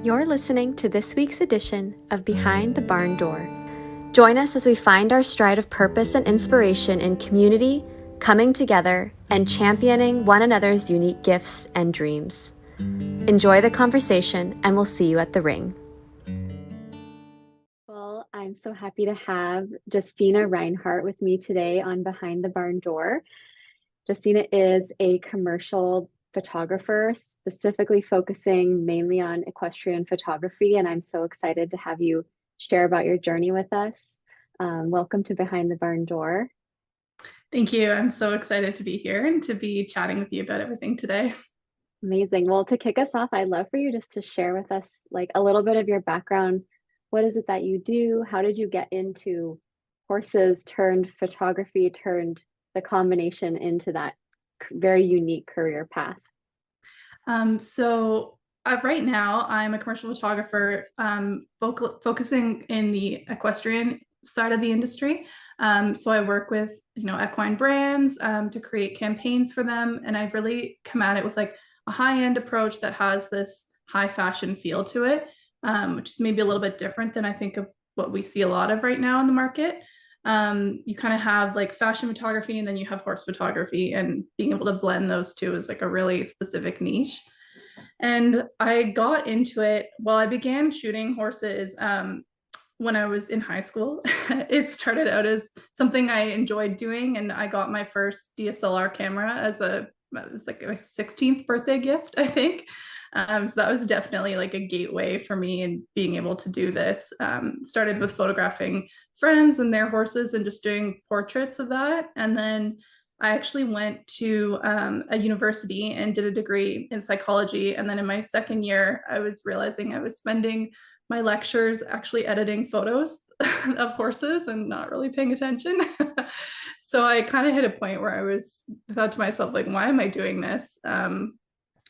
You're listening to this week's edition of Behind the Barn Door. Join us as we find our stride of purpose and inspiration in community, coming together, and championing one another's unique gifts and dreams. Enjoy the conversation, and we'll see you at the ring. Well, I'm so happy to have Justina Reinhart with me today on Behind the Barn Door. Justina is a commercial photographer, specifically focusing mainly on equestrian photography, and I'm so excited to have you share about your journey with us. Welcome to Behind the Barn Door. Thank you. I'm so excited to be here and to be chatting with you about everything today. Amazing. Well, to kick us off, I'd love for you just to share with us like a little bit of your background. What is it that you do? How did you get into horses turned photography, turned the combination into that very unique career path? Right now I'm a commercial photographer, focusing in the equestrian side of the industry. So I work with, equine brands to create campaigns for them. And I've really come at it with like a high-end approach that has this high fashion feel to it, which is maybe a little bit different than I think of what we see a lot of right now in the market. You kind of have like fashion photography and then you have horse photography, and being able to blend those two is like a really specific niche. And I got into it, well, I began shooting horses when I was in high school. It started out as something I enjoyed doing, and I got my first DSLR camera it was like a 16th birthday gift, I think. So that was definitely like a gateway for me in being able to do this. Started with photographing friends and their horses and just doing portraits of that. And then I actually went to a university and did a degree in psychology. And then in my second year, I was realizing I was spending my lectures actually editing photos of horses and not really paying attention. So I kind of hit a point where thought to myself, like, why am I doing this?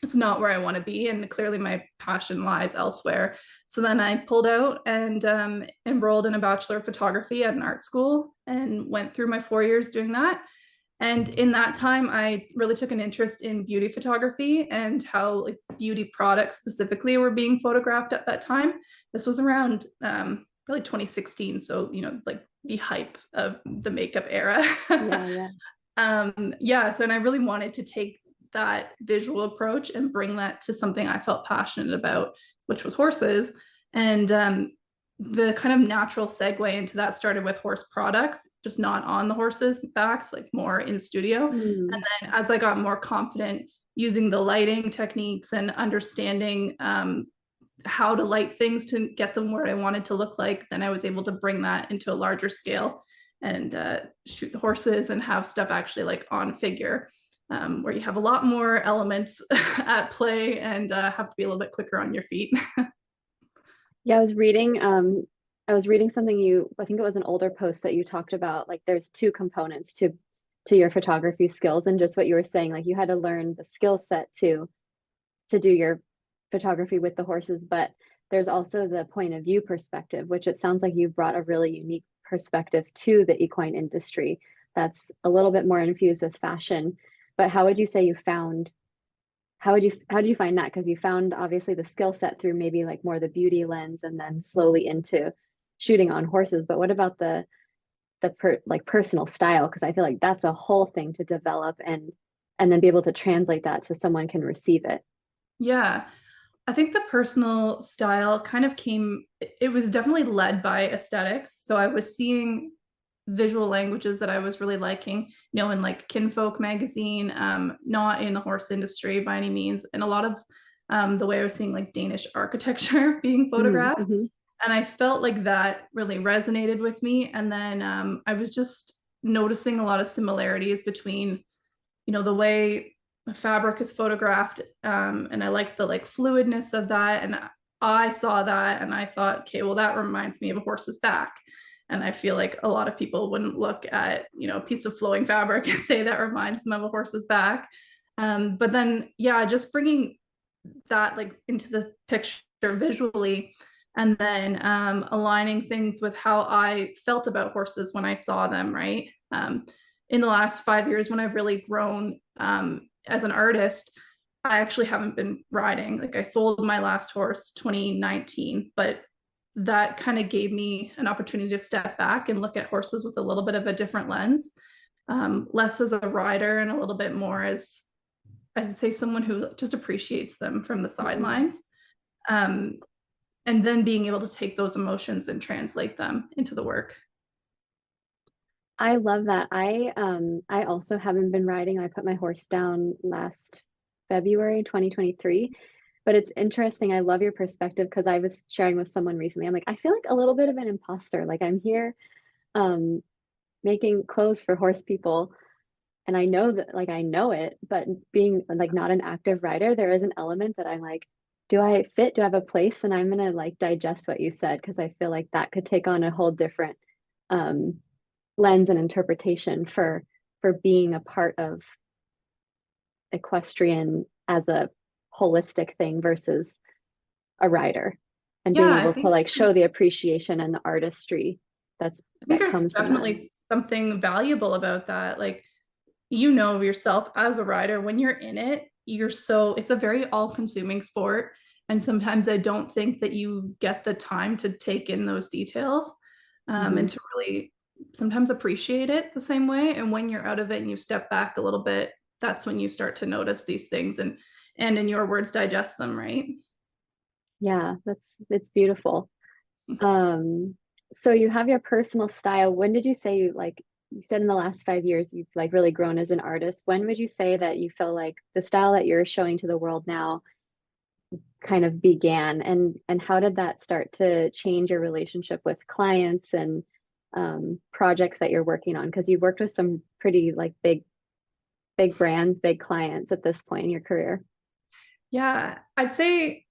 It's not where I want to be. And clearly my passion lies elsewhere. So then I pulled out and enrolled in a Bachelor of Photography at an art school and went through my 4 years doing that. And in that time, I really took an interest in beauty photography and how like beauty products specifically were being photographed at that time. This was around really 2016. So, like the hype of the makeup era. Yeah. So, and I really wanted to take that visual approach and bring that to something I felt passionate about, which was horses. And the kind of natural segue into that started with horse products, just not on the horses' backs, like more in studio. And then as I got more confident using the lighting techniques and understanding how to light things to get them where I wanted to look like, then I was able to bring that into a larger scale and shoot the horses and have stuff actually like on figure, where you have a lot more elements at play and have to be a little bit quicker on your feet. Yeah, I was reading something I think it was an older post that you talked about, like there's two components to your photography skills, and just what you were saying, like you had to learn the skill set to do your photography with the horses, but there's also the point of view perspective, which it sounds like you brought a really unique perspective to the equine industry that's a little bit more infused with fashion. But how would you say how did you find that? Because you found obviously the skill set through maybe like more the beauty lens and then slowly into shooting on horses. But what about the personal style? Because I feel like that's a whole thing to develop and then be able to translate that so someone can receive it. Yeah, I think the personal style kind of it was definitely led by aesthetics. So I was seeing visual languages that I was really liking, in like Kinfolk magazine, not in the horse industry by any means. And a lot of the way I was seeing like Danish architecture being photographed. Mm-hmm. And I felt like that really resonated with me. And then I was just noticing a lot of similarities between, the way the fabric is photographed. And I liked the like fluidness of that. And I saw that and I thought, okay, well, that reminds me of a horse's back. And I feel like a lot of people wouldn't look at, a piece of flowing fabric and say that reminds them of a horse's back. But then, yeah, just bringing that like into the picture visually, and then aligning things with how I felt about horses when I saw them, right? In the last 5 years, when I've really grown as an artist, I actually haven't been riding. Like I sold my last horse 2019, but that kind of gave me an opportunity to step back and look at horses with a little bit of a different lens, less as a rider and a little bit more as, I'd say, someone who just appreciates them from the Mhm. sidelines. Um, and then being able to take those emotions and translate them into the work. I love that. I also haven't been riding. I put my horse down last February 2023. But it's interesting. I love your perspective because I was sharing with someone recently. I'm like, I feel like a little bit of an imposter. Like I'm here um making clothes for horse people, and I know that, like, I know it, but being like not an active rider, there is an element that I'm like, do I fit? Do I have a place? And I'm gonna like digest what you said because I feel like that could take on a whole different um lens and interpretation for being a part of equestrian as a holistic thing versus a rider, and being Yeah, able to like show the appreciation and the artistry I think that there's comes from that. definitely something valuable about that. Like, you know yourself as a rider, when you're in it, it's a very all-consuming sport. And sometimes I don't think that you get the time to take in those details, and Hmm. to really sometimes appreciate it the same way. And when you're out of it and you step back a little bit, that's when you start to notice these things and in your words, digest them, right? Yeah, that's it's beautiful. Um, so you have your personal style. When did you say you said in the last 5 years you've like really grown as an artist? When would you say that you feel like the style that you're showing to the world now kind of began, and how did that start to change your relationship with clients and projects that you're working on? Because you've worked with some pretty like big brands, big clients at this point in your career. Yeah, I'd say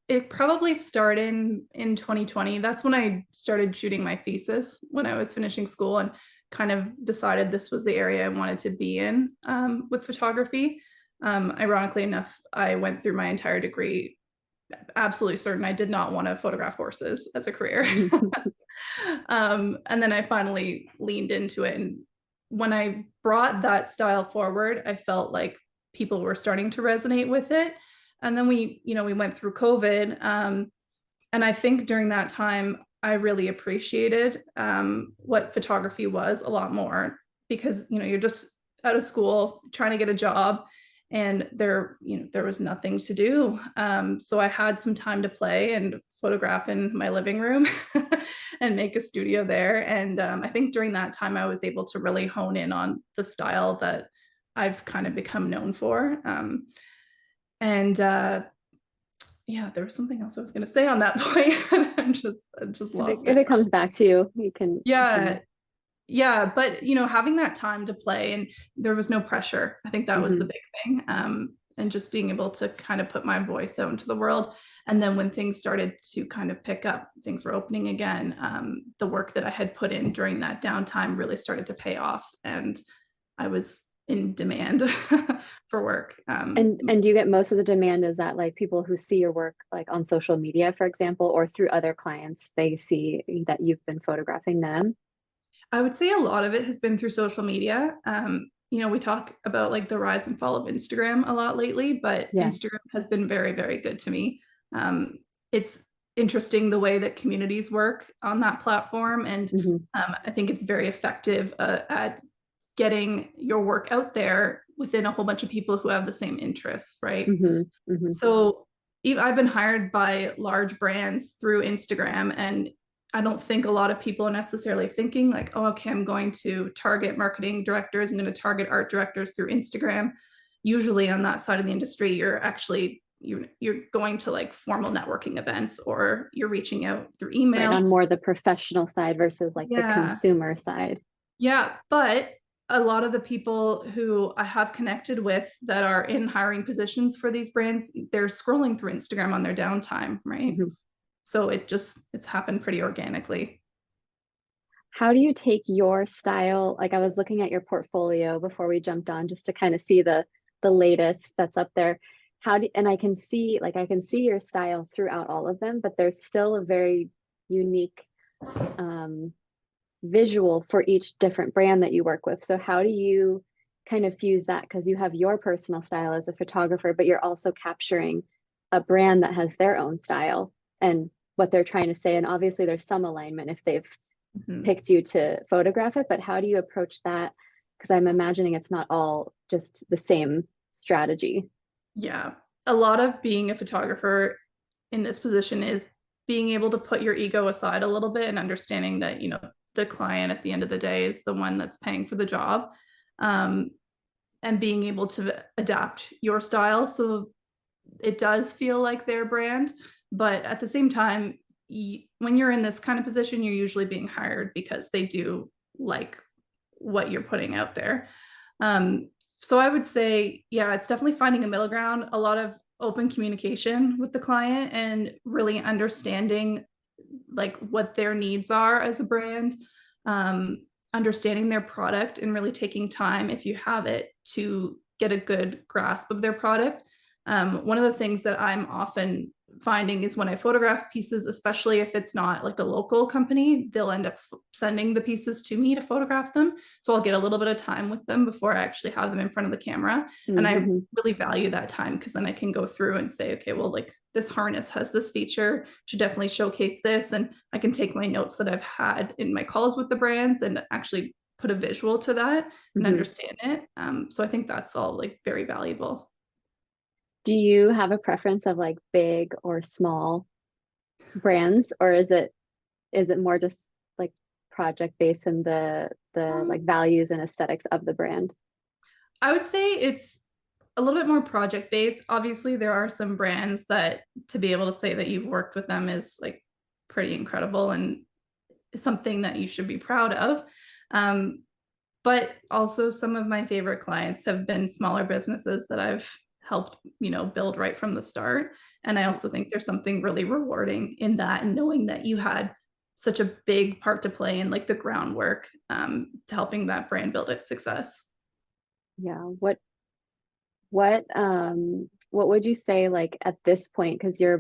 it probably started in 2020. That's when I started shooting my thesis when I was finishing school and kind of decided this was the area I wanted to be in, with photography. Ironically enough, I went through my entire degree absolutely certain I did not want to photograph horses as a career. And then I finally leaned into it. And when I brought that style forward, I felt like people were starting to resonate with it. And then we went through COVID. And I think during that time, I really appreciated what photography was a lot more because, you're just out of school trying to get a job and there was nothing to do. So I had some time to play and photograph in my living room and make a studio there. And I think during that time, I was able to really hone in on the style that I've kind of become known for. And Yeah, there was something else I was going to say on that point. I just lost If it. it comes back to you, you Yeah, can. yeah, but having that time to play and there was no pressure. I think that was the Mhm. big thing. And just being able to kind of put my voice out into the world. And then when things started to kind of pick up, things were opening again. The work that I had put in during that downtime really started to pay off, and I was in demand for work. And do you get most of the demand, is that like people who see your work like on social media, for example, or through other clients, they see that you've been photographing them? I would say a lot of it has been through social media. We talk about like the rise and fall of Instagram a lot lately, but Yeah. Instagram has been very, very good to me. It's interesting the way that communities work on that platform, and Hmm. I think it's very effective at getting your work out there within a whole bunch of people who have the same interests, right? Hmm. Hmm. So I've been hired by large brands through Instagram, and I don't think a lot of people are necessarily thinking like, oh, okay, I'm going to target marketing directors, I'm going to target art directors through Instagram. Usually on that side of the industry, you're going to like formal networking events or you're reaching out through Right, email. on more the professional side versus like the Yeah. consumer side. Yeah, but a lot of the people who I have connected with that are in hiring positions for these brands, they're scrolling through Instagram on their downtime, right? Mhm. So it's happened pretty organically. How do you take your style? Like I was looking at your portfolio before we jumped on just to kind of see the latest that's up there. And I can see your style throughout all of them, but there's still a very unique um, visual for each different brand that you work with. So how do you kind of fuse that because you have your personal style as a photographer, but you're also capturing a brand that has their own style and what they're trying to say. And obviously there's some alignment if they've picked you to photograph it, but how do you approach that? Because I'm imagining it's not all just the same strategy. Yeah. A lot of being a photographer in this position is being able to put your ego aside a little bit and understanding that, you know, the client at the end of the day is the one that's paying for the job. And being able to adapt your style so it does feel like their brand. But at the same time, when you're in this kind of position, you're usually being hired because they do like what you're putting out there. So I would say, yeah, it's definitely finding a middle ground, a lot of open communication with the client and really understanding like what their needs are as a brand, understanding their product and really taking time, if you have it, to get a good grasp of their product. One of the things that I'm often finding is when I photograph pieces, especially if it's not like a local company, they'll end up sending the pieces to me to photograph them. So I'll get a little bit of time with them before I actually have them in front of the camera. Mm-hmm. And I really value that time because then I can go through and say, okay, well, like this harness has this feature, should definitely showcase this. And I can take my notes that I've had in my calls with the brands and actually put a visual to that and understand it. So I think that's all like very valuable. Do you have a preference of like big or small brands, or is it more just like project based and the like values and aesthetics of the brand? I would say it's a little bit more project based. Obviously, there are some brands that to be able to say that you've worked with them is like pretty incredible and something that you should be proud of. But also some of my favorite clients have been smaller businesses that I've helped, you know, build right from the start. And I also think there's something really rewarding in that and knowing that you had such a big part to play in like the groundwork to helping that brand build its success. Yeah. What would you say like at this point? Because you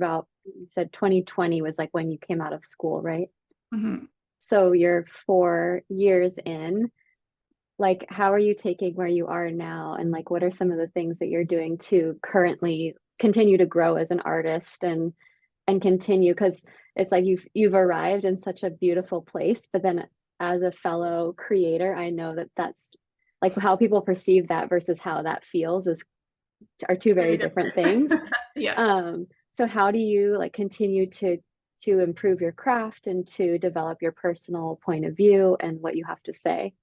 said 2020 was like when you came out of school, right? Mm-hmm. So you're 4 years in. Like, how are you taking where you are now? And like, what are some of the things that you're doing to currently continue to grow as an artist and continue? Because it's like you've arrived in such a beautiful place, but then as a fellow creator, I know that that's like how people perceive that versus how that feels are two very different things. Yeah. So how do you like continue to improve your craft and to develop your personal point of view and what you have to say?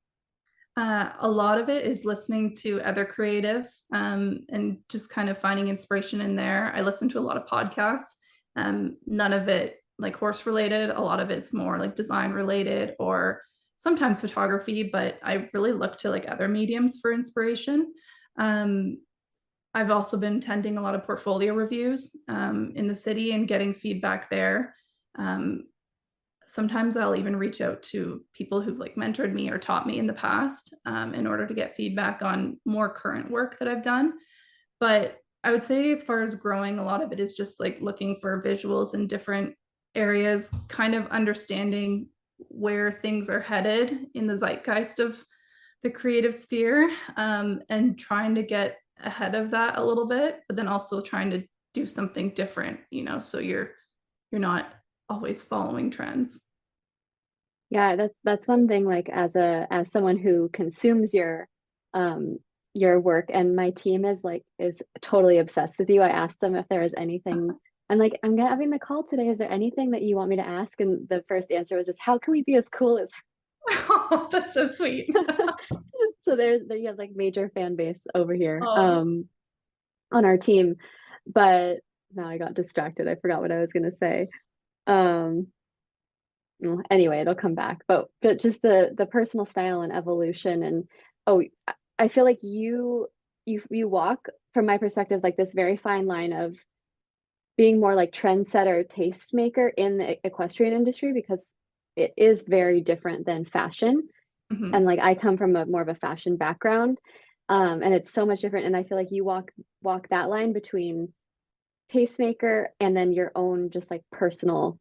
A lot of it is listening to other creatives and just kind of finding inspiration in there. I listen to a lot of podcasts, none of it like horse related. A lot of it's more like design related or sometimes photography, but I really look to like other mediums for inspiration. Um, I've also been attending a lot of portfolio reviews in the city and getting feedback there. Um, Sometimes I'll even reach out to people who've like mentored me or taught me in the past in order to get feedback on more current work that I've done. But I would say, as far as growing, a lot of it is just like looking for visuals in different areas, kind of understanding where things are headed in the zeitgeist of the creative sphere and trying to get ahead of that a little bit, but then also trying to do something different, you know, so you're not always following trends. Yeah, that's one thing like as someone who consumes your work, and my team is totally obsessed with you. I asked them if there is anything. I'm like, I'm having the call today. Is there anything that you want me to ask? And the first answer was just, how can we be as cool as Oh, that's so sweet. so there you have like major fan base over here Oh, on our team. But now I got distracted. I forgot what I was gonna say. Um well, anyway, it'll come back. But just the personal style and evolution and oh, I feel like you walk from my perspective like this very fine line of being more like trendsetter tastemaker in the equestrian industry because it is very different than fashion. And mhm. like I come from a more of a fashion background. And it's so much different. And I feel like you walk that line between tastemaker and then your own just like personal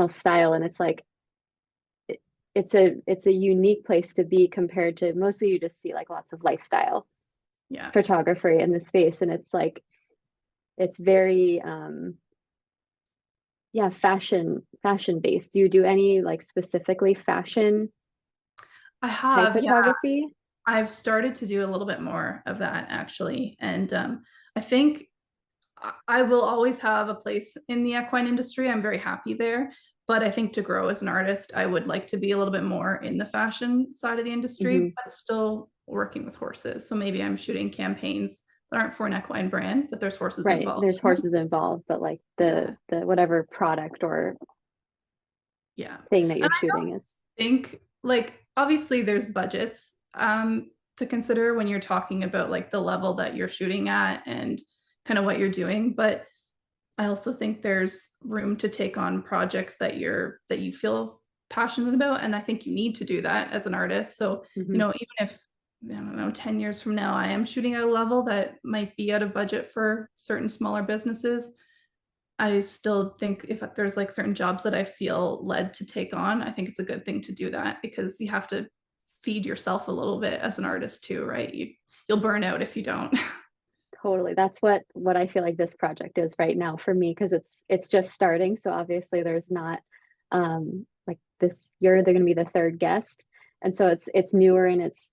style. And it's like it's a unique place to be compared to mostly you just see like lots of lifestyle Yeah. photography in the space, and it's like it's very yeah, fashion based. Do you do any like specifically fashion I type have, yeah. photography? I've started to do a little bit more of that actually. And I think I will always have a place in the equine industry. I'm very happy there. But I think to grow as an artist, I would like to be a little bit more in the fashion side of the industry, Hmm. but still working with horses. So maybe I'm shooting campaigns that aren't for an equine brand, but there's horses Right. involved. There's horses involved, but like Yeah. the whatever product or Yeah. thing that And you're shooting is. think like obviously there's budgets to consider when you're talking about like the level that you're shooting at and kind of what you're doing, but I also think there's room to take on projects that you feel passionate about, and I think you need to do that as an artist. So Hmm. even if I don't know 10 years from now I am shooting at a level that might be out of budget for certain smaller businesses, I still think if there's like certain jobs that I feel led to take on, I think it's a good thing to do that because you have to feed yourself a little bit as an artist too, right? You'll burn out if you don't. Totally. That's what I feel like this project is right now for me, because it's just starting. So obviously there's not like this, you're they're gonna be the third guest. And so it's newer in its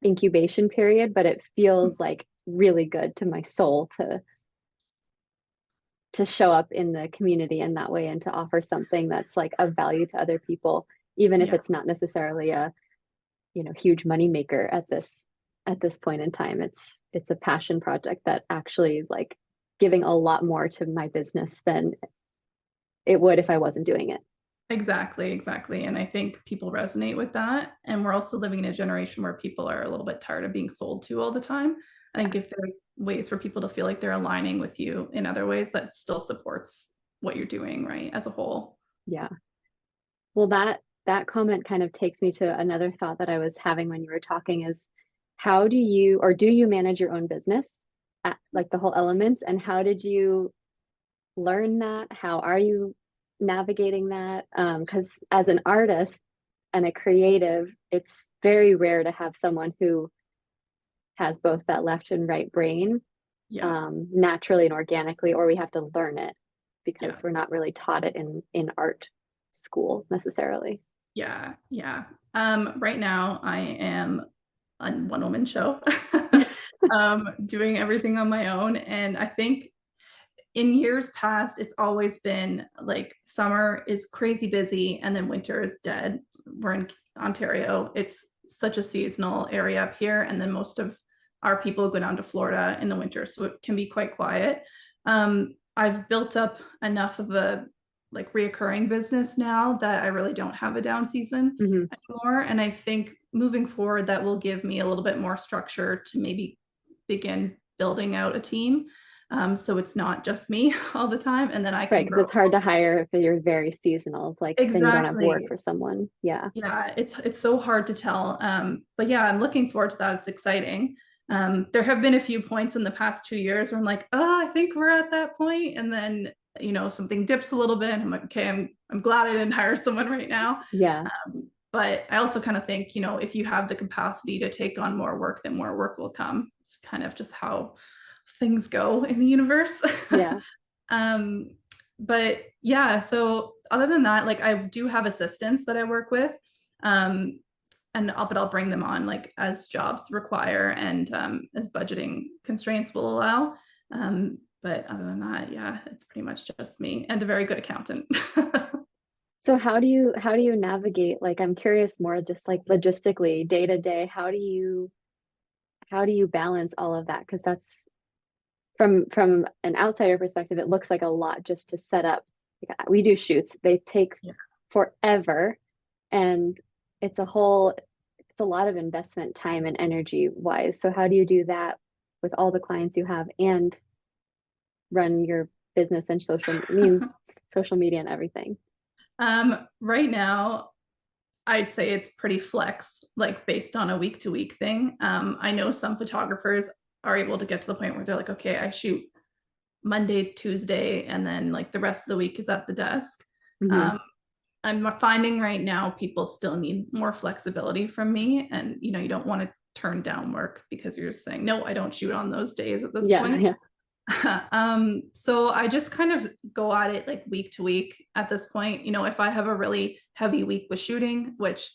incubation period, but it feels like really good to my soul to show up in the community in that way and to offer something that's like of value to other people, even if Yeah, it's not necessarily a, huge money maker at this point in time. It's a passion project that actually is like giving a lot more to my business than it would if I wasn't doing it. exactly, exactly. And I think people resonate with that. And we're also living in a generation where people are a little bit tired of being sold to all the time. I think Yeah. if there's ways for people to feel like they're aligning with you in other ways, that still supports what you're doing, right, as a whole. Yeah. Well, that comment kind of takes me to another thought that I was having when you were talking is how do you or do you manage your own business at, like the whole elements, and how did you learn that? How are you navigating that? Because as an artist and a creative, it's very rare to have someone who has both that left and right brain Yeah, naturally and organically, or we have to learn it yeah. because we're not really taught it in art school necessarily. Yeah, yeah. Right now I am a one-woman show, doing everything on my own. And I think in years past, it's always been like summer is crazy busy and then winter is dead. We're in Ontario. It's such a seasonal area up here. And then most of our people go down to Florida in the winter. So it can be quite quiet. I've built up enough of a like reoccurring business now that I really don't have a down season Hmm. anymore. And I think moving forward, that will give me a little bit more structure to maybe begin building out a team. So it's not just me all the time, and then I Right, can because grow. it's hard to hire if you're very seasonal. Like then you don't have work Exactly. for someone. Yeah. Yeah, it's so hard to tell. But yeah, I'm looking forward to that. It's exciting. There have been a few points in the past 2 years where I'm like, oh, I think we're at that point, and then something dips a little bit, and I'm like, okay, I'm glad I didn't hire someone right now. Yeah. But I also kind of think, if you have the capacity to take on more work, then more work will come. It's kind of just how things go in the universe. Yeah. um, but yeah, so other than that, like I do have assistants that I work with. Um, but I'll bring them on like as jobs require and as budgeting constraints will allow. But other than that, yeah, it's pretty much just me and a very good accountant. So how do you navigate, like I'm curious more just like logistically, day to day, how do you balance all of that? Because that's from an outsider perspective, it looks like a lot just to set up. Like, we do shoots, they take Yeah. forever, and it's a lot of investment time and energy wise. So how do you do that with all the clients you have and run your business and social media and everything? Right now, I'd say it's pretty flex, like based on a week to week thing. I know some photographers are able to get to the point where they're like, okay, I shoot Monday, Tuesday, and then like the rest of the week is at the desk. Hmm. Um, I'm finding right now people still need more flexibility from me. And, you don't want to turn down work because you're just saying, no, I don't shoot on those days at this Yeah, point. yeah. So I just kind of go at it like week to week at this point. If I have a really heavy week with shooting, which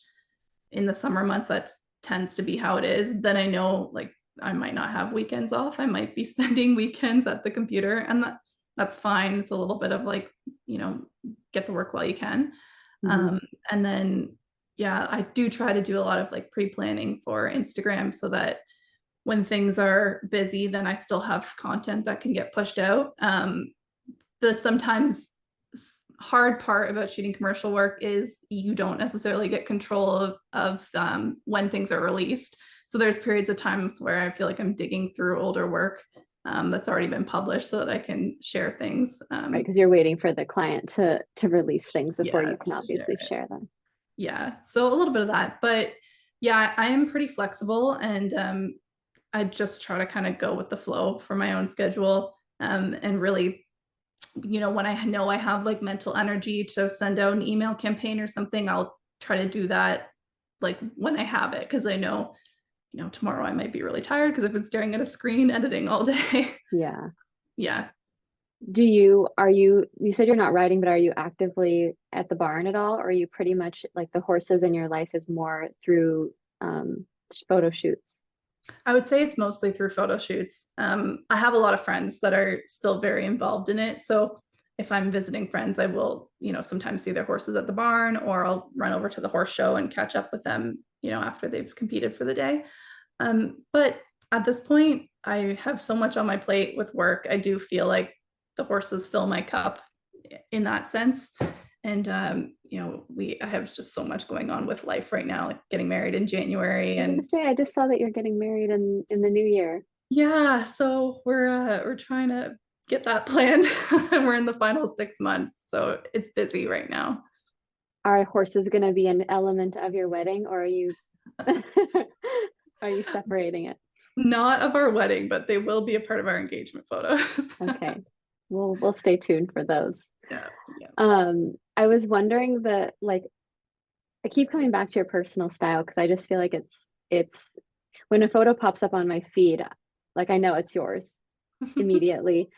in the summer months that tends to be how it is, then I know like I might not have weekends off. I might be spending weekends at the computer, and that's fine. It's a little bit of like, get the work while you can. Mhm. And then yeah, I do try to do a lot of like pre-planning for Instagram so that when things are busy, then I still have content that can get pushed out. The sometimes hard part about shooting commercial work is you don't necessarily get control of when things are released. So there's periods of times where I feel like I'm digging through older work that's already been published so that I can share things. Right, because you're waiting for the client to release things before Yeah, you can to share obviously it. share them. Yeah, so a little bit of that, but yeah, I am pretty flexible, and I just try to kind of go with the flow for my own schedule, and really, when I know I have like mental energy to send out an email campaign or something, I'll try to do that like when I have it, because I know, tomorrow I might be really tired because I've been staring at a screen editing all day. Yeah. Yeah. You said you're not riding, but are you actively at the barn at all? Or are you pretty much like the horses in your life is more through photo shoots? I would say it's mostly through photo shoots. I have a lot of friends that are still very involved in it. So if I'm visiting friends, I will, sometimes see their horses at the barn, or I'll run over to the horse show and catch up with them, after they've competed for the day. But at this point, I have so much on my plate with work. I do feel like the horses fill my cup in that sense. And I have just so much going on with life right now, like getting married in January. I was gonna And say, I just saw that you're getting married in the new year. yeah, so we're trying to get that planned. We're in the final 6 months, so it's busy right now. Are horses gonna be an element of your wedding, or are you are you separating it? Not of our wedding, but they will be a part of our engagement photos. Okay. We'll stay tuned for those. Yeah, yeah. I was wondering that like I keep coming back to your personal style because I just feel like it's when a photo pops up on my feed, like I know it's yours immediately.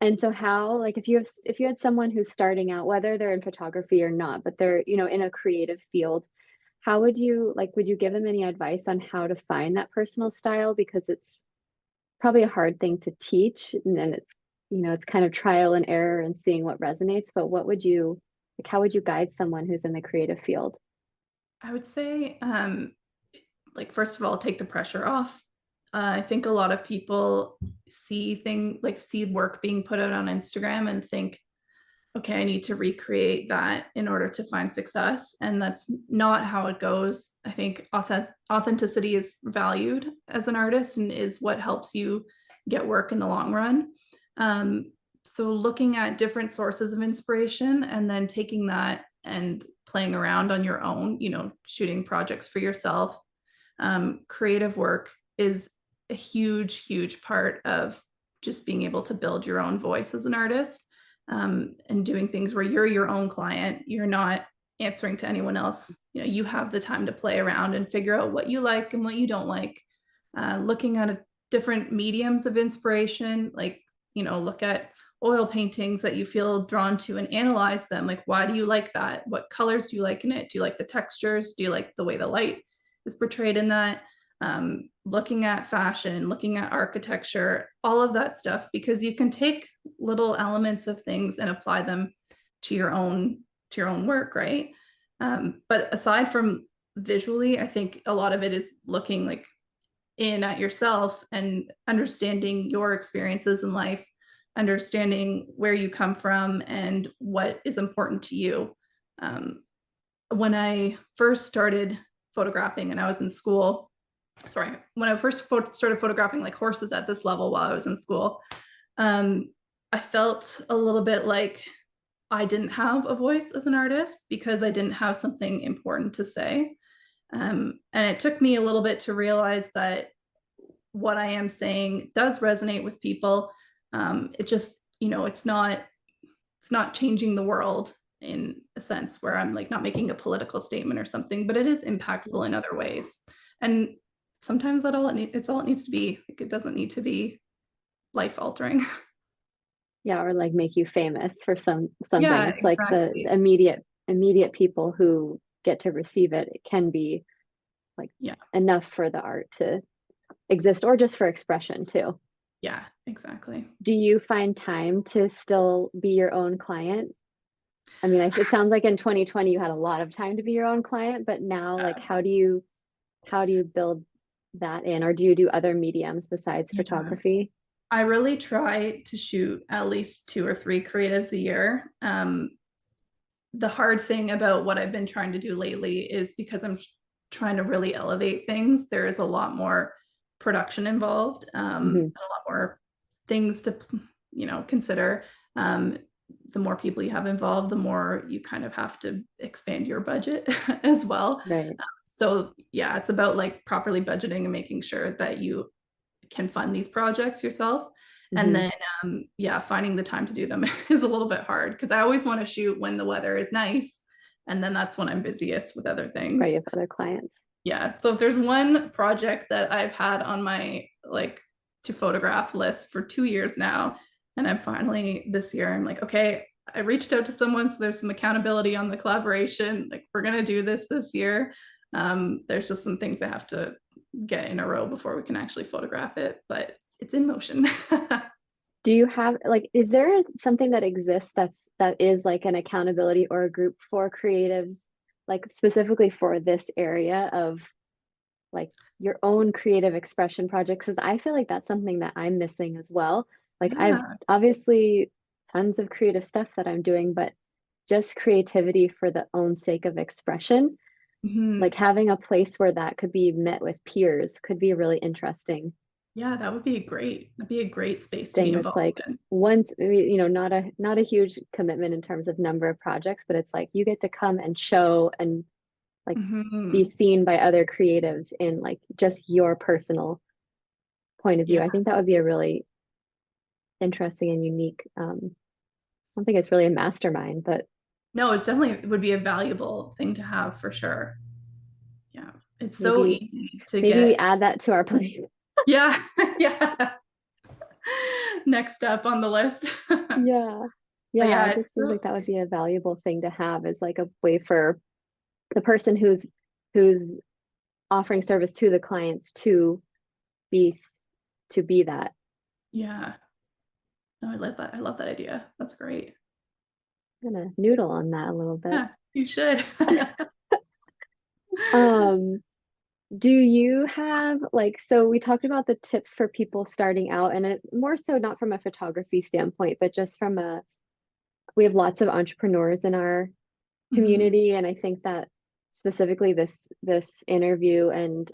And so how, like if you had someone who's starting out, whether they're in photography or not, but they're, in a creative field, how would you give them any advice on how to find that personal style? Because it's probably a hard thing to teach. And then it's kind of trial and error and seeing what resonates. But how would you guide someone who's in the creative field? I would say, like, first of all, take the pressure off. I think a lot of people see work being put out on Instagram and think, okay, I need to recreate that in order to find success. And that's not how it goes. I think authenticity is valued as an artist and is what helps you get work in the long run. Um, so looking at different sources of inspiration and then taking that and playing around on your own, shooting projects for yourself. Creative work is a huge, huge part of just being able to build your own voice as an artist, and doing things where you're your own client. You're not answering to anyone else. You have the time to play around and figure out what you like and what you don't like. Looking at different mediums of inspiration, like, look at oil paintings that you feel drawn to and analyze them. Like, why do you like that? What colors do you like in it? Do you like the textures? Do you like the way the light is portrayed in that? Looking at fashion, looking at architecture, all of that stuff, because you can take little elements of things and apply them to your own work, right? But aside from visually, I think a lot of it is looking like in at yourself and understanding your experiences in life, understanding where you come from and what is important to you. When I first started photographing and I was in school, when I first started photographing like horses at this level while I was in school, I felt a little bit like I didn't have a voice as an artist because I didn't have something important to say. And it took me a little bit to realize that what I am saying does resonate with people. It just, it's not changing the world. in a sense where I'm like not making a political statement or something, but it is impactful in other ways. And sometimes it's all it needs to be. Like, it doesn't need to be life altering. Yeah, or like make you famous for something. Yeah, It's like the exactly. immediate people who get to receive it. It can be like Yeah. enough for the art to exist or just for expression too. Yeah, exactly. Do you find time to still be your own client? I mean, it sounds like in 2020 you had a lot of time to be your own client, but now like how do you build that in, or do you do other mediums besides Yeah. photography? I really try to shoot at least 2 or 3 creatives a year. The hard thing about what I've been trying to do lately is because I'm trying to really elevate things, there is a lot more production involved, Hmm. and a lot more things to, consider. Um, the more people you have involved, the more you kind of have to expand your budget as well. Right. So yeah, it's about like properly budgeting and making sure that you can fund these projects yourself. And Hmm. then, yeah, finding the time to do them is a little bit hard because I always want to shoot when the weather is nice. And then that's when I'm busiest with other Right, things. you have other clients. Yeah. So if there's one project that I've had on my like to photograph list for 2 years now, and I'm finally this year, I'm like, okay, I reached out to someone, so there's some accountability on the collaboration. Like, we're gonna do this year. There's just some things that have to get in a row before we can actually photograph it, but it's in motion. Do you have like, is there something that exists that is like an accountability or a group for creatives, like specifically for this area of like your own creative expression projects? Because I feel like that's something that I'm missing as well. Like I've Yeah. obviously tons of creative stuff that I'm doing, but just creativity for the own sake of expression, like Mhm. having a place where that could be met with peers could be really interesting Yeah, that would be great. That'd be a great space to be thing. That's involved like in. once, not a huge commitment in terms of number of projects, but it's like you get to come and show and like be Mhm. seen by other creatives in like just your personal point of view. Yeah. I think that would be a really interesting and unique. I don't think it's really a mastermind, but No, it's definitely it would be a valuable thing to have for sure. Yeah. It's so maybe easy to maybe we get. add that to our plate. Yeah. Yeah. Next step on the list. Yeah. But Yeah, yeah, it it's just seems so like that would be a valuable thing to have as like a way for the person who's offering service to the clients be to be that. yeah. No, I love that. I love that idea. That's great. I'm gonna noodle on that a little bit. Yeah, you should. Um, do you have like, so we talked about the tips for people starting out, and it more so not from a photography standpoint, but just from a, we have lots of entrepreneurs in our Mhm. community, and I think that specifically this interview and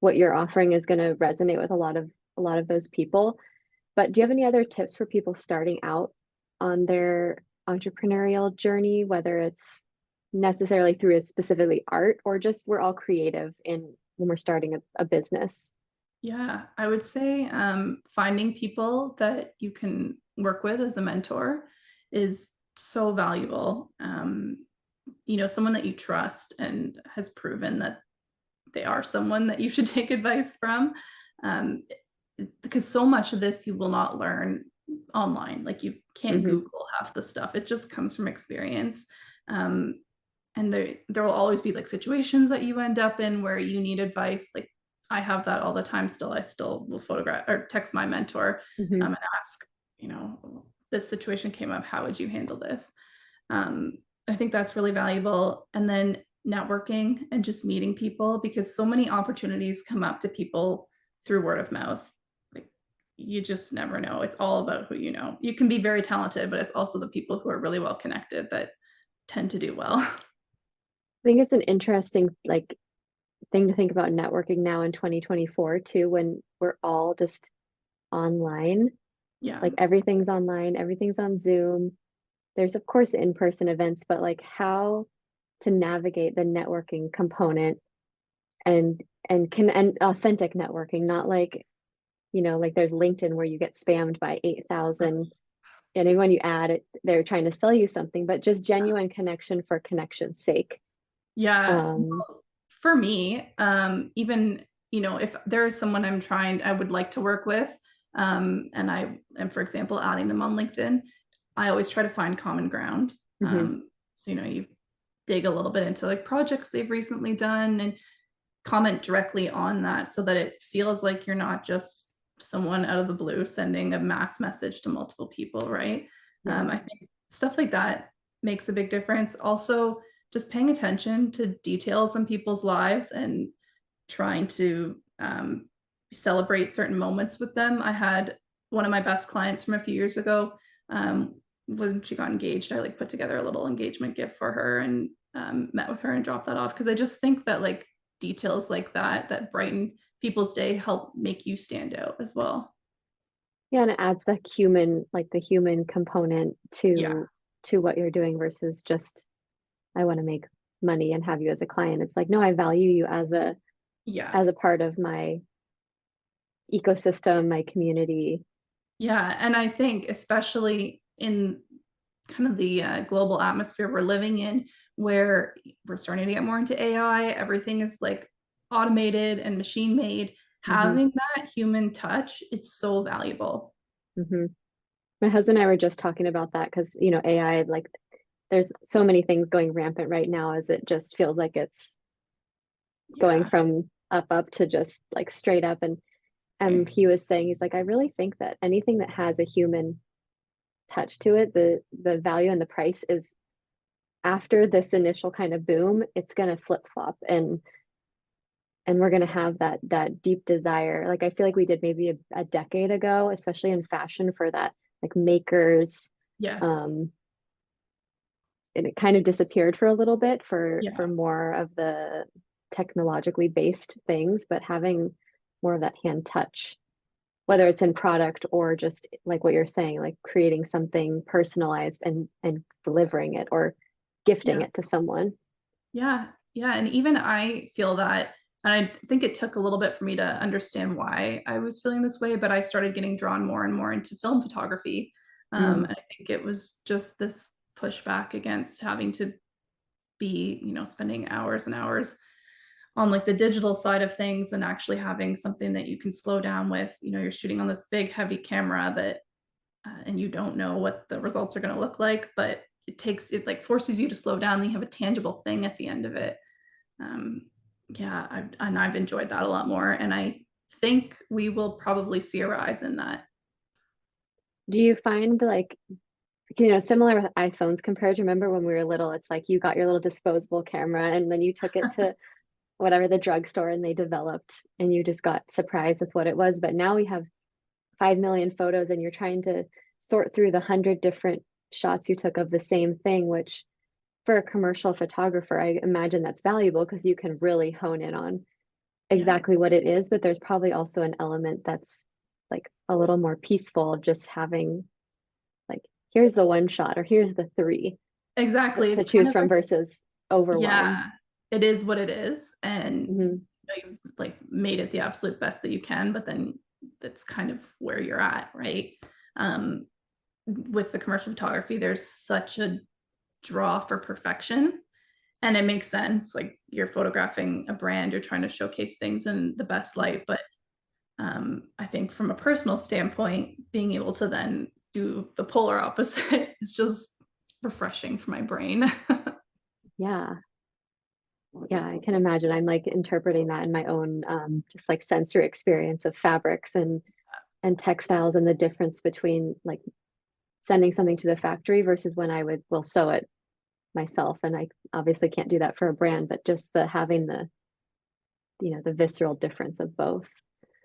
what you're offering is going to resonate with a lot of those people. But do you have any other tips for people starting out on their entrepreneurial journey, whether it's necessarily through a specifically art or just we're all creative in when we're starting a business? Yeah, I would say finding people that you can work with as a mentor is so valuable. Someone that you trust and has proven that they are someone that you should take advice from. Um, because so much of this you will not learn online. Like, you can't Hmm. Google half the stuff. It just comes from experience. Um, and there will always be like situations that you end up in where you need advice. Like, I have that all the time still. I still will photograph or text my mentor, Hmm. and ask, this situation came up, how would you handle this? um, I think that's really valuable. And then networking and just meeting people, because so many opportunities come up to people through word of mouth. Like, you just never know. It's all about who you know. You can be very talented, but it's also the people who are really well connected that tend to do well. I think it's an interesting like thing to think about networking now in 2024 too, when we're all just online. Yeah. Like everything's online, everything's on Zoom. There's of course in-person events, but like how to navigate the networking component and and authentic networking, not like, like there's LinkedIn where you get spammed by 8,000 and when you add it, they're trying to sell you something, but just genuine connection for connection's sake. Yeah. Um, Well, for me, even, if there is someone I would like to work with, and I am, for example, adding them on LinkedIn, I always try to find common ground. mhm. So, you dig a little bit into like projects they've recently done and comment directly on that so that it feels like you're not just someone out of the blue sending a mass message to multiple people, right? Yeah. I think stuff like that makes a big difference. Also, just paying attention to details in people's lives and trying to celebrate certain moments with them. I had one of my best clients from a few years ago. When she got engaged, I like put together a little engagement gift for her and met with her and dropped that off because I just think that like details like that brighten people's day help make you stand out as well. Yeah, and it adds the human, like the human component Yeah. to what you're doing versus just I want to make money and have you as a client. It's like, no, I value you Yeah. as a part of my ecosystem, my community. Yeah. And I think, especially in kind of the global atmosphere we're living in, where we're starting to get more into AI, everything is like automated and machine made. Hmm. Having that human touch is so valuable. Hmm. My husband and I were just talking about that because, AI, like there's so many things going rampant right now as it just feels like it's going Yeah. from up to just like straight up. And Same. he was saying, he's like, I really think that anything that has a human touch to it, the value and the price is after this initial kind of boom, it's gonna flip flop and we're gonna have that deep desire. Like I feel like we did maybe a decade ago, especially in fashion for that like makers. Yes. Um, and it kind of disappeared for a little bit Yeah. for more of the technologically based things, but having more of that hand touch, whether Yeah. it's in product or just like what you're saying, like creating something personalized and delivering it or gifting Yeah. it to someone. Yeah. Yeah. And even I feel that, and I think it took a little bit for me to understand why I was feeling this way, but I started getting drawn more and more into film photography. Mm, And I think it was just this pushback against having to be, spending hours and hours on like the digital side of things and actually having something that you can slow down with. You're shooting on this big, heavy camera that, and you don't know what the results are going to look like, but it like forces you to slow down. And you have a tangible thing at the end of it. Um, yeah, I've enjoyed that a lot more. And I think we will probably see a rise in that. do you find like similar with iPhones compared to remember when we were little, it's like you got your little disposable camera and then you took it to whatever the drugstore and they developed and you just got surprised with what it was. But now we have 5 million photos and you're trying to sort through the 100 different shots you took of the same thing, which for a commercial photographer, I imagine that's valuable because you can really hone in on Yeah, exactly what it is. But there's probably also an element that's like a little more peaceful of just having like, here's the one shot or here's the three exactly. to It's kind choose of from like, versus overwhelm. yeah, it is what it is. And Hmm. you've like made it the absolute best that you can, but then that's kind of where you're at, right? Um, with the commercial photography, there's such a draw for perfection. And it makes sense. Like you're photographing a brand, you're trying to showcase things in the best light. But I think from a personal standpoint, being able to then do the polar opposite is just refreshing for my brain. Yeah. Yeah, I can imagine. I'm like interpreting that in my own just like sensory experience of fabrics and textiles and the difference between like sending something to the factory versus when I will sew it myself. And I obviously can't do that for a brand, but just the having the visceral difference of both.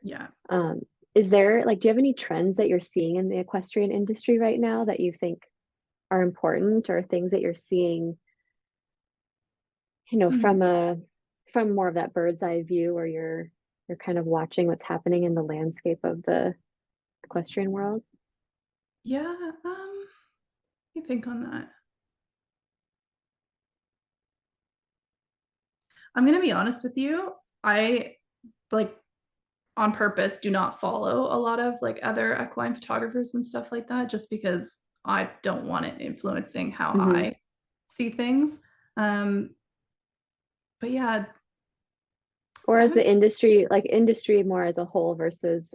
Yeah. Um, is there like, do you have any trends that you're seeing in the equestrian industry right now that you think are important or things that you're seeing, Hmm. from more of that bird's eye view where you're kind of watching what's happening in the landscape of the equestrian world? Yeah. You think on that. I'm gonna be honest with you. I like on purpose do not follow a lot of like other equine photographers and stuff like that just because I don't want it influencing how Hmm. I see things. Um, but yeah, Or I as would, the industry, like industry more as a whole versus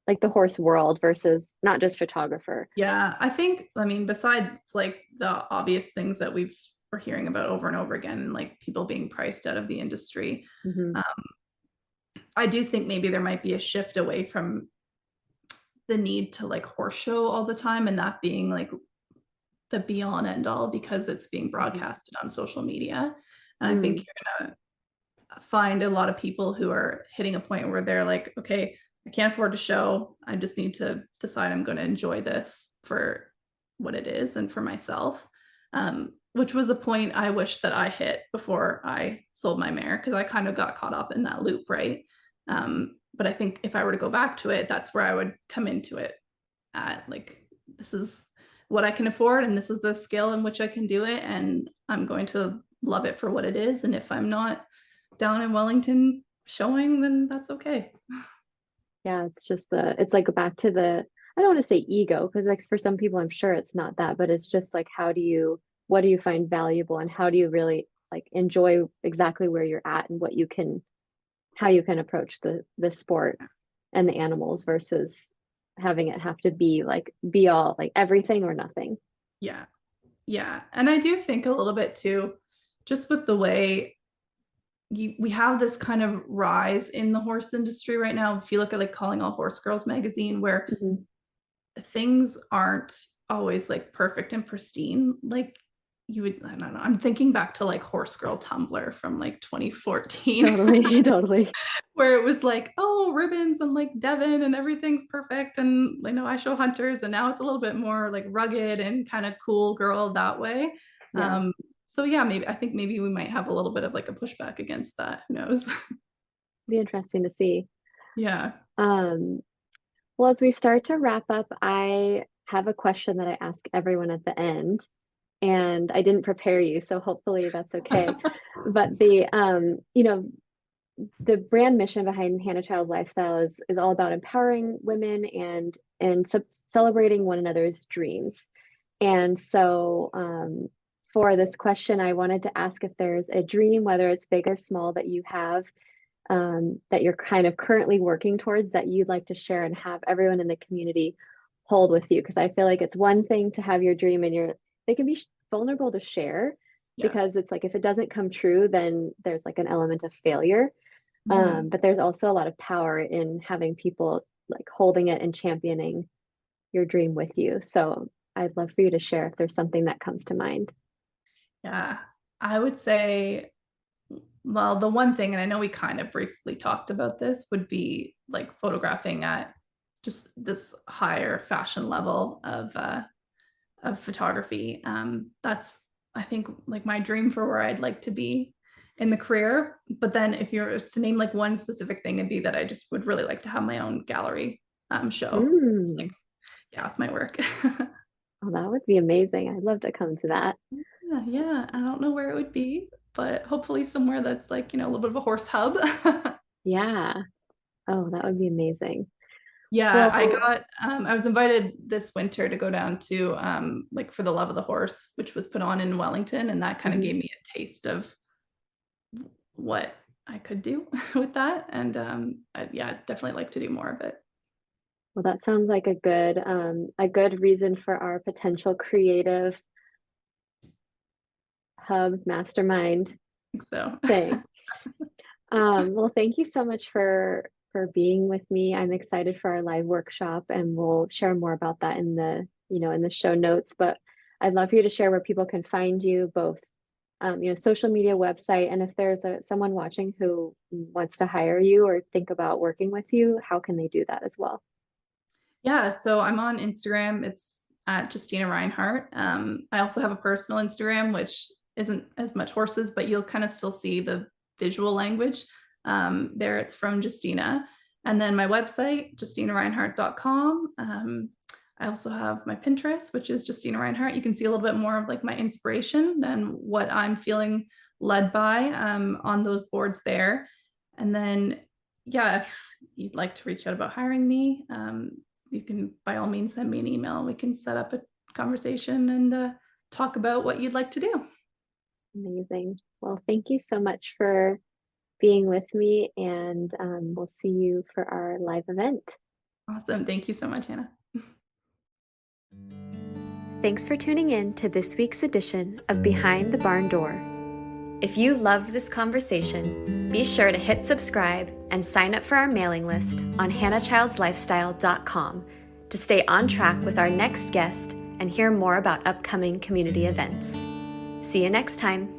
like the horse world versus not just photographer. yeah, I think, I mean, besides like the obvious things that we're hearing about over and over again, like people being priced out of the industry, Hmm. um, I do think maybe there might be a shift away from the need to like horse show all the time and that being like the be all and end all because it's being Hmm. broadcasted on social media. And I think Mm. you're going to find a lot of people who are hitting a point where they're like, okay, I can't afford to show. I just need to decide I'm going to enjoy this for what it is and for myself. Which was a point I wish that I hit before I sold my mare because I kind of got caught up in that loop, right? But I think if I were to go back to it, that's where I would come into it at like, this is what I can afford and this is the scale in which I can do it. And I'm going to love it for what it is. And if I'm not down in Wellington showing, then that's okay. Yeah, it's just it's like back to I don't want to say ego, because like for some people, I'm sure it's not that, but it's just like, what do you find valuable and how do you really like enjoy exactly where you're at and how you can approach the sport and the animals versus having it have to be like be all like everything or nothing. Yeah. Yeah. And I do think a little bit too, just with the way we have this kind of rise in the horse industry right now. If you look at like Calling All Horse Girls magazine, where Hmm. things aren't always like perfect and pristine. Like you would, I don't know. I'm thinking back to like Horse Girl Tumblr from like 2014, Totally, totally. where it was like, oh, ribbons and like Devon and everything's perfect. And I show hunters, and now it's a little bit more like rugged and kind of cool girl that way. Yeah, So yeah, maybe I think maybe we might have a little bit of like a pushback against that. Who knows? be interesting to see. Yeah. Um, well, as we start to wrap up, I have a question that I ask everyone at the end, and I didn't prepare you, so hopefully that's okay. But the brand mission behind Hannah Child Lifestyle is all about empowering women and celebrating one another's dreams. And so, for this question, I wanted to ask if there's a dream, whether it's big or small, that you have that you're kind of currently working towards that you'd like to share and have everyone in the community hold with you. Because I feel like it's one thing to have your dream and they can be vulnerable to share Yeah. because it's like if it doesn't come true, then there's like an element of failure. Mhm. But there's also a lot of power in having people like holding it and championing your dream with you. So I'd love for you to share if there's something that comes to mind. Yeah. I would say, well, the one thing, and I know we kind of briefly talked about this, would be like photographing at just this higher fashion level of photography. That's, I think, like my dream for where I'd like to be in the career. But then if you were to name like one specific thing, it'd be that I just would really like to have my own gallery show. Like, Mm. yeah, with my work. Oh, that would be amazing. I'd love to come to that. Yeah, yeah. I don't know where it would be, but hopefully somewhere that's like, a little bit of a horse hub. Yeah. Oh, that would be amazing. Yeah, Well, I was invited this winter to go down to like for the Love of the Horse, which was put on in Wellington, and that kind of mhm. gave me a taste of what I could do with that. And yeah, I'd definitely like to do more of it. Well, that sounds like a good reason for our potential creative hub mastermind So thing. Well, thank you so much for being with me. I'm excited for our live workshop, and we'll share more about that in the show notes. But I'd love for you to share where people can find you, both social media, website, and if there's someone watching who wants to hire you or think about working with you, how can they do that as well? yeah, so I'm on Instagram. It's at Justina Reinhart. I also have a personal Instagram, which isn't as much horses, but you'll kind of still see the visual language. There it's from Justina. And then my website, justinareinhart.com. I also have my Pinterest, which is Justina Reinhart. You can see a little bit more of like my inspiration and what I'm feeling led by on those boards there. And then, yeah, if you'd like to reach out about hiring me, you can by all means send me an email and we can set up a conversation and talk about what you'd like to do. Amazing. Well, thank you so much for being with me, and we'll see you for our live event. Awesome. Thank you so much, Hannah. Thanks for tuning in to this week's edition of Behind the Barn Door. If you loved this conversation, be sure to hit subscribe and sign up for our mailing list on hannahchildslifestyle.com to stay on track with our next guest and hear more about upcoming community events. See you next time.